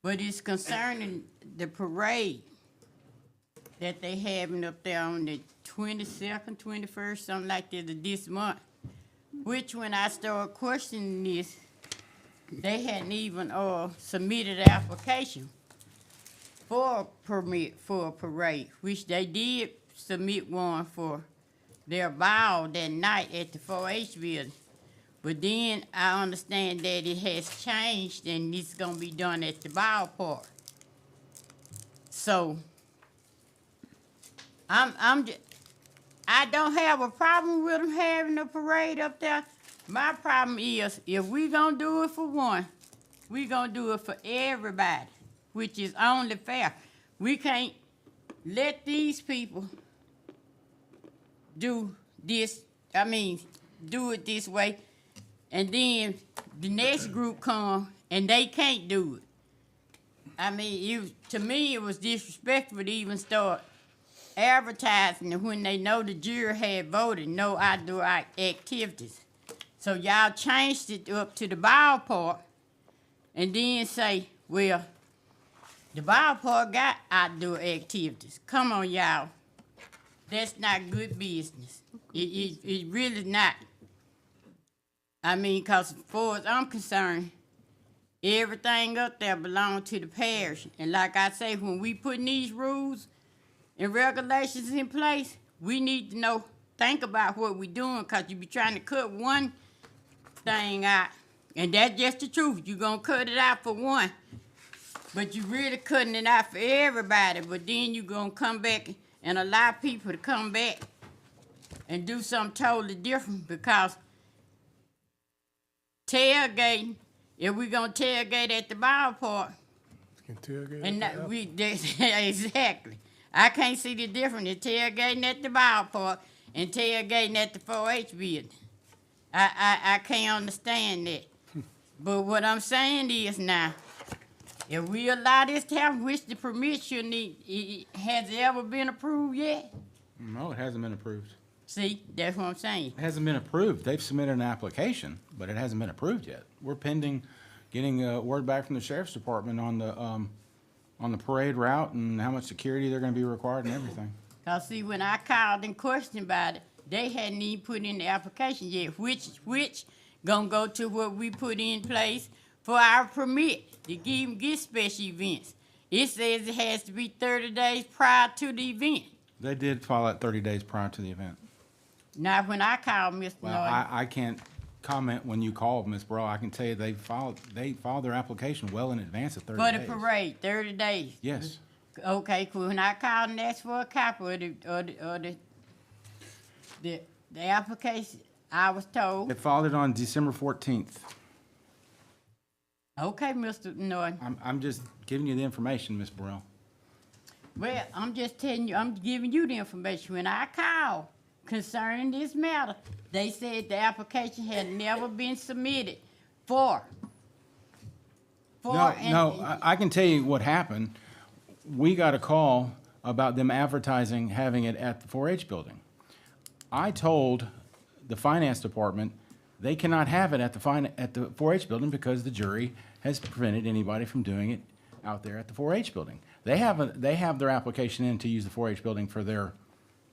it's concerning the parade that they having up there on the 22nd, 21st, something like that of this month. Which when I started questioning this, they hadn't even submitted an application for a permit for a parade, which they did submit one for their ball that night at the 4-H building. But then I understand that it has changed and it's gonna be done at the ballpark. So I don't have a problem with them having a parade up there. My problem is, if we gonna do it for one, we gonna do it for everybody, which is only fair. We can't let these people do this, do it this way, and then the next group come and they can't do it. To me, it was disrespectful to even start advertising it when they know the jury had voted no outdoor activities. So y'all changed it up to the ballpark and then say, well, the ballpark got outdoor activities. Come on, y'all. That's not good business. It really not. Cause as far as I'm concerned, everything up there belongs to the parish. And like I say, when we putting these rules and regulations in place, we need to think about what we're doing, cause you be trying to cut one thing out, and that's just the truth. You're gonna cut it out for one, but you really cutting it out for everybody. But then you're gonna come back and allow people to come back and do something totally different, because tailgating, if we're gonna tailgate at the ballpark, exactly. I can't see the difference in tailgating at the ballpark and tailgating at the 4-H building. I can't understand that. But what I'm saying is now, if we allow this to happen, which the permit should need, has it ever been approved yet? No, it hasn't been approved. See, that's what I'm saying. It hasn't been approved. They've submitted an application, but it hasn't been approved yet. We're pending getting word back from the sheriff's department on the parade route and how much security they're gonna be required and everything. Cause see, when I called and questioned about it, they hadn't even put in the application yet, which gonna go to what we put in place for our permit to get special events. It says it has to be 30 days prior to the event. They did file that 30 days prior to the event. Now, when I called Mr. Well, Norton, I can't comment when you called, Ms. Burrell. I can tell you they filed their application well in advance of 30 days. for the parade, 30 days. Yes. Okay, cool. When I called and asked for a copy of the application, I was told. They filed it on December 14th. Okay, Mr. Norton. I'm just giving you the information, Ms. Burrell. Well, I'm just telling you, I'm giving you the information. When I called concerning this matter, they said the application had never been submitted for. I can tell you what happened. We got a call about them advertising having it at the 4-H building. I told the finance department they cannot have it at the 4-H building because the jury has prevented anybody from doing it out there at the 4-H building. They have their application in to use the 4-H building for their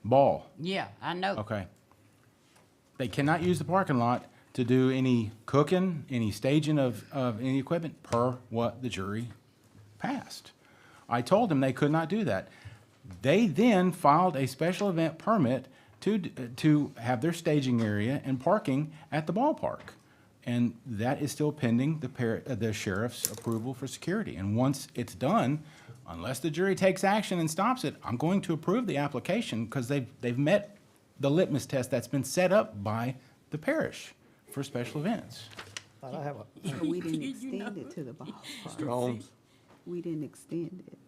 ball. Yeah, I know. Okay. They cannot use the parking lot to do any cooking, any staging of any equipment per what the jury passed. I told them they could not do that. They then filed a special event permit to have their staging area and parking at the ballpark. And that is still pending the sheriff's approval for security. And once it's done, unless the jury takes action and stops it, I'm going to approve the application because they've met the litmus test that's been set up by the parish for special events. We didn't extend it to the ballpark. Mr. Holmes? We didn't extend it.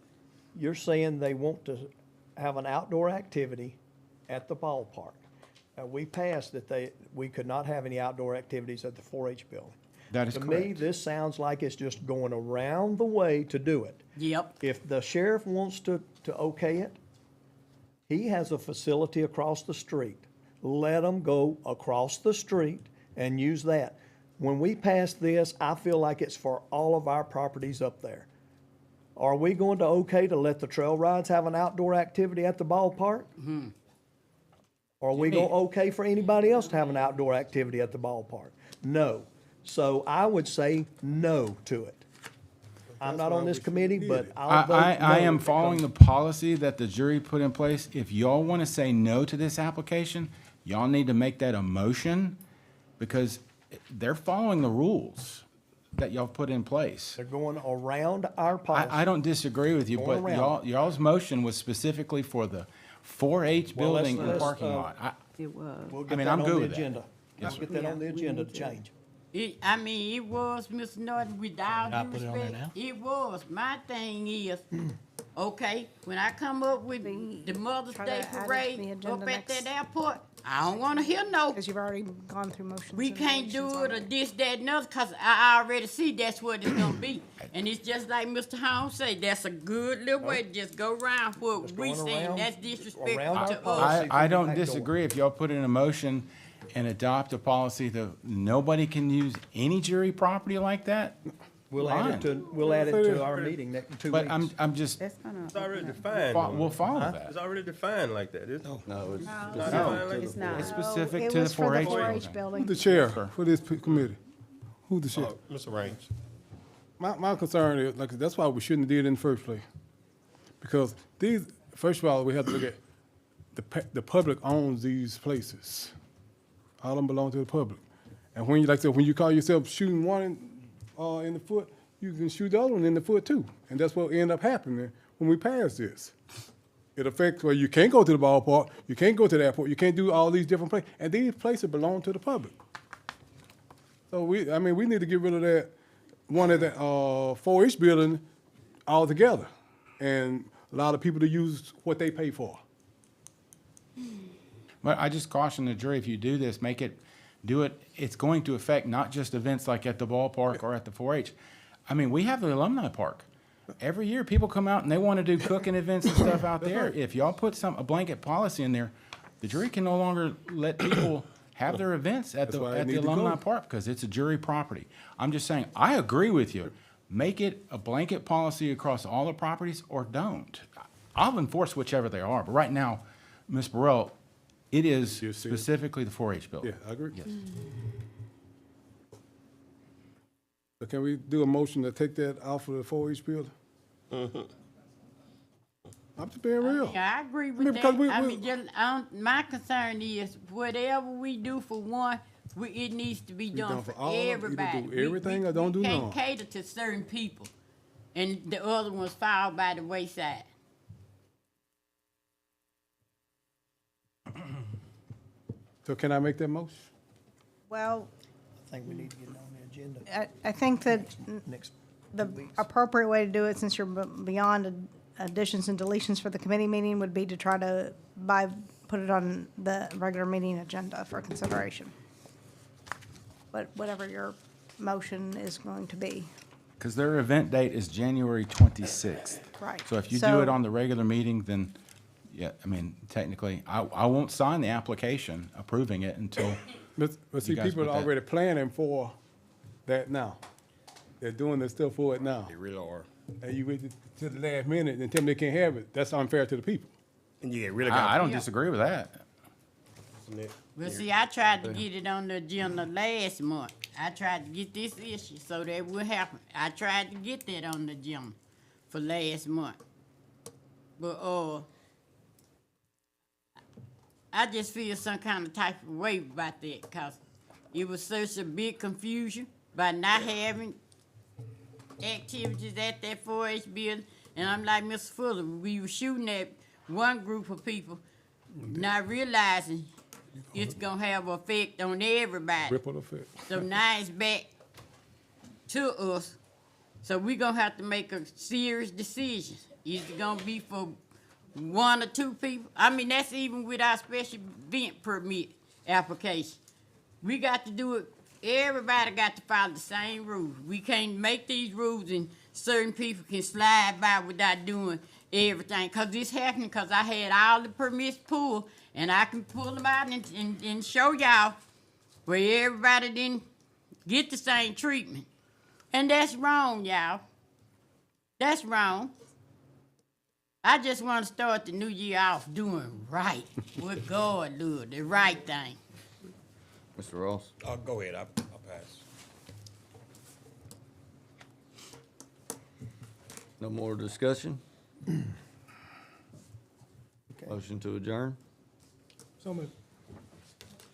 You're saying they want to have an outdoor activity at the ballpark. we passed that we could not have any outdoor activities at the 4-H building. That is To me, correct. this sounds like it's just going around the way to do it. Yep. If the sheriff wants to okay it, he has a facility across the street. Let them go across the street and use that. When we pass this, I feel like it's for all of our properties up there. Are we going to okay to let the trail rides have an outdoor activity at the ballpark? Or are we going to okay for anybody else to have an outdoor activity at the ballpark? No. So I would say no to it. I'm not on this committee, but I'll vote no. I am following the policy that the jury put in place. If y'all want to say no to this application, y'all need to make that a motion because they're following the rules that y'all put in place. They're going around our policy. I don't disagree with you, Going but around. y'all's motion was specifically for the 4-H Well, let's- building and let's, parking lot. It was. We'll I get mean, that I'm on good the with that. agenda. Yes, We'll get that on the Yeah, we agenda need to to. change. It was, Mr. Norton, with all I due put it on there respect, now? it was. My thing is, okay, when I come up with the Mother's Try to Day add it to the parade agenda up at next- that airport, I don't wanna hear no, Because you've already gone through motions. we and can't do deletions it or already. this, that, and other, cause I already see that's what it's gonna be. And it's just like Mr. Holmes say, that's a good little way to just go around what Just we going saying, around- that's around disrespectful our to policy. us. I don't Back door. disagree if y'all put in a motion and adopt a policy that nobody can use any jury property like that. We'll add it Fine. we'll add it to our meeting next 2 weeks. But I'm just, That's gonna. It's already open up- defined. we'll follow It's that. already defined like that. It's No, it's not No. defined like It's that. not. It's specific It to the was for the 4-H 4-H building. building. The chair for this committee. Who's the chair? Mr. Raines. My concern is, like, that's why we shouldn't have did it in the first place. Because these, first of all, we have to look at, the public owns these places. All of them belong to the public. And when you, like I said, when you call yourself shooting one in the foot, you can shoot the other one in the foot too. And that's what end up happening when we pass this. It affects where you can't go to the ballpark, you can't go to the airport, you can't do all these different places. And these places belong to the public. So we need to get rid of that, one of that 4-H building altogether. And allow the people to use what they pay for. But I just caution the jury, if you do this, do it, it's going to affect not just events like at the ballpark or at the 4-H. I mean, we have the alumni park. Every year, people come out and they want to do cooking events and stuff out there. If y'all put a blanket policy in there, the jury can no longer let people have their events at That's the why they need to alumni go. park because it's a jury property. I'm just saying, I agree with you. Make it a blanket policy across all the properties or don't. I'll enforce whichever they are, but right now, Ms. Burrell, it is Yes, sir. specifically the 4-H Yeah, building. I agree. Yes. So can we do a motion to take that off of the 4-H building? I'm just being real. Yeah, I agree mean, with because that. we- My concern is whatever we do for one, it needs to be done for for all of 'em. Either do everybody. everything or don't do none. We can't cater to certain people, and the other ones fall by the wayside. So can I make that motion? Well, I think we need to get it on the agenda I think that next the 2 weeks. appropriate way to do it, since you're beyond additions and deletions for the committee meeting, would be to try to put it on the regular meeting agenda for consideration. But whatever your motion is going to be. Because their event date is January 26th. Right. So if you do So- it on the regular meeting, then, yeah, I mean, technically, I won't sign the application approving it until, But see, You guys people put are that- already planning for that now. They're doing the stuff for it now. They really are. And you wait to the last minute and tell them they can't have it. That's unfair to the people. And you really I got. don't disagree with that. Well, see, I tried to get it on the agenda last month. I tried to get this issue so that would happen. I tried to get that on the agenda for last month. But, I just feel some kind of type of way about that, cause it was such a big confusion by not having activities at that 4-H building. And I'm like Mr. Fuller, we were shooting at one group of people, not realizing it's gonna have an effect on everybody. Ripple effect. So now it's back to us. So we gonna have to make a serious decision. Is it gonna be for one or two people? I mean, that's even with our special event permit. application. We got to do it, everybody got to follow the same rules. We can't make these rules and certain people can slide by without doing everything. Cause this happened, cause I had all the permits pulled, and I can pull them out and show y'all where everybody didn't get the same treatment. And that's wrong, y'all. That's wrong. I just want to start the new year off doing right. With God, Lord, the right thing. Mr. Ross? Go ahead, I'll pass. No more discussion? Motion to adjourn? So moved.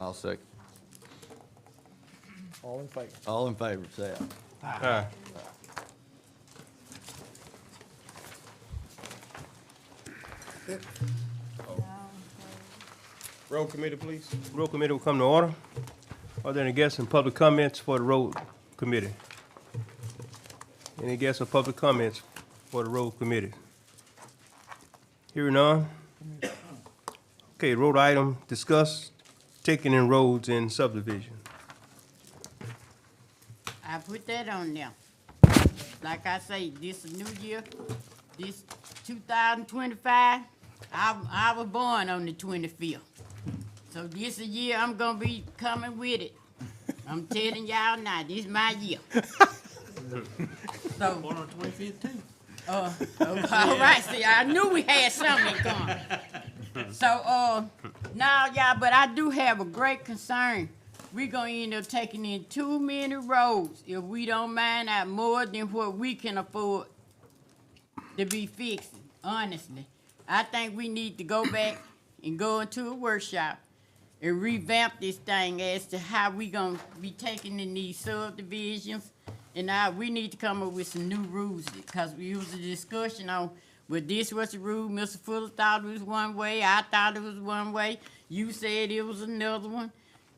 I'll second. All in favor? All in favor, say aye. Aye. Road committee, please. Road committee will come to order. Are there any guests and public comments for the road committee? Any guests or public comments for the road committee? Hearing none. Okay, road item, discuss taking in roads in subdivision. I put that on there. Like I say, this is new year, this 2025, I was born on the 25th. So this a year I'm gonna be coming with it. I'm telling y'all now, this is my year. So, Born on 25th too. all right, see, I knew we had something coming. So, now, y'all, but I do have a great concern. We gonna end up taking in too many roads if we don't mind out more than what we can afford to be fixing, honestly. I think we need to go back and go into a workshop and revamp this thing as to how we gonna be taking in these subdivisions. And we need to come up with some new rules, because we was a discussion on, well, this was the rule, Mr. Fuller thought it was one way, I thought it was one way, you said it was another one.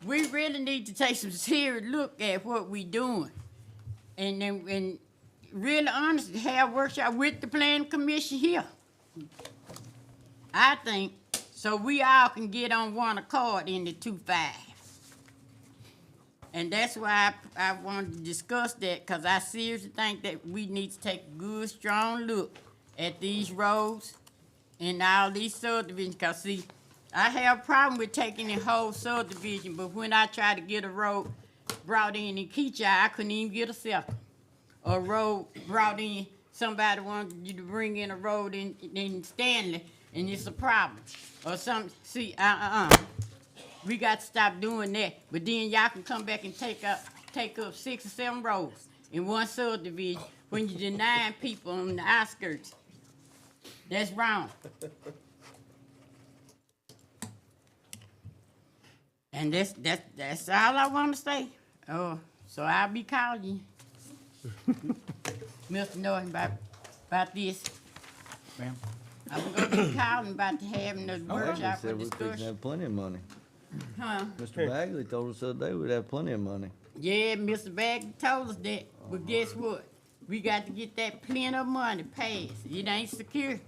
We really need to take some serious look at what we doing. And really honestly have a workshop with the planning commission here. I think, so we all can get on one accord in the 2-5. And that's why I wanted to discuss that, because I seriously think that we need to take a good, strong look at these roads and all these subdivisions. Because, see, I have a problem with taking the whole subdivision, but when I try to get a road brought in Keachai, I couldn't even get a second. A road brought in, somebody wanted you to bring in a road in Stanley, and it's a problem. Or something, see, we got to stop doing that. But then y'all can come back and take up 6 or 7 roads in one subdivision when you're denying people on the outskirts. That's wrong. And that's all I want to say. Oh, so I'll be calling you, Mr. Norton, about this. Ma'am? I'm gonna be calling about to having a Bagley workshop said for we fixing to discussion. have plenty of money. Huh? Mr. Bagley told us the other day we'd have plenty of money. Yeah, Mr. Bagley told us that. But guess what? We got to get that plenty of money passed. It ain't secure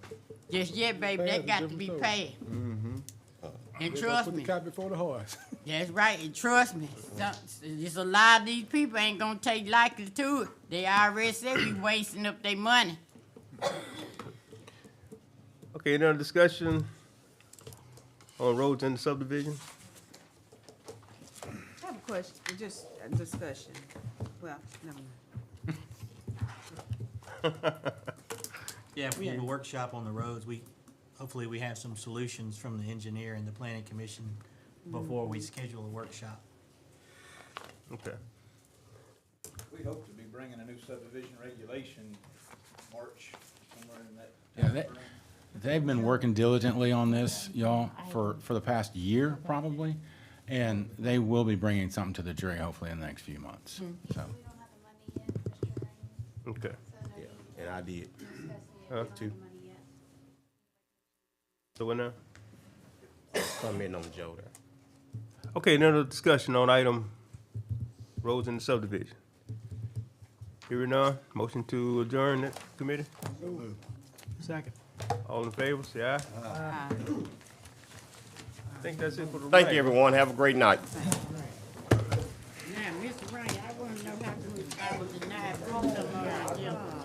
just yet, baby. That got to be passed. And trust me. Cop before the horse. That's right, and trust me, there's a lot of these people ain't gonna take likely to it. They already said we wasting up their money. Okay, another discussion on roads in the subdivision? I have a question, just a discussion. Well, never mind. Yeah, if we have a workshop on the roads, hopefully we have some solutions from the engineer and the planning commission before we schedule a workshop. Okay. We hope to be bringing a new subdivision regulation March, somewhere in that. Yeah, they've been working diligently on this, y'all, for the past year, probably. And they will be bringing something to the jury hopefully in the next few months, so. We don't have the money yet, Mr. Rainey. Okay. So no, And I did. discussing it, Huh? we don't have Two. the money yet. So what now? Comment on Joe there. Okay, another discussion on item roads in the subdivision. Hearing none, motion to adjourn that committee? Second. All in favor, say aye. think that's it for the. Thank you, everyone. Have a great night. Now, Mr. Ray, I wanna know how come I was denied from them around here. Now.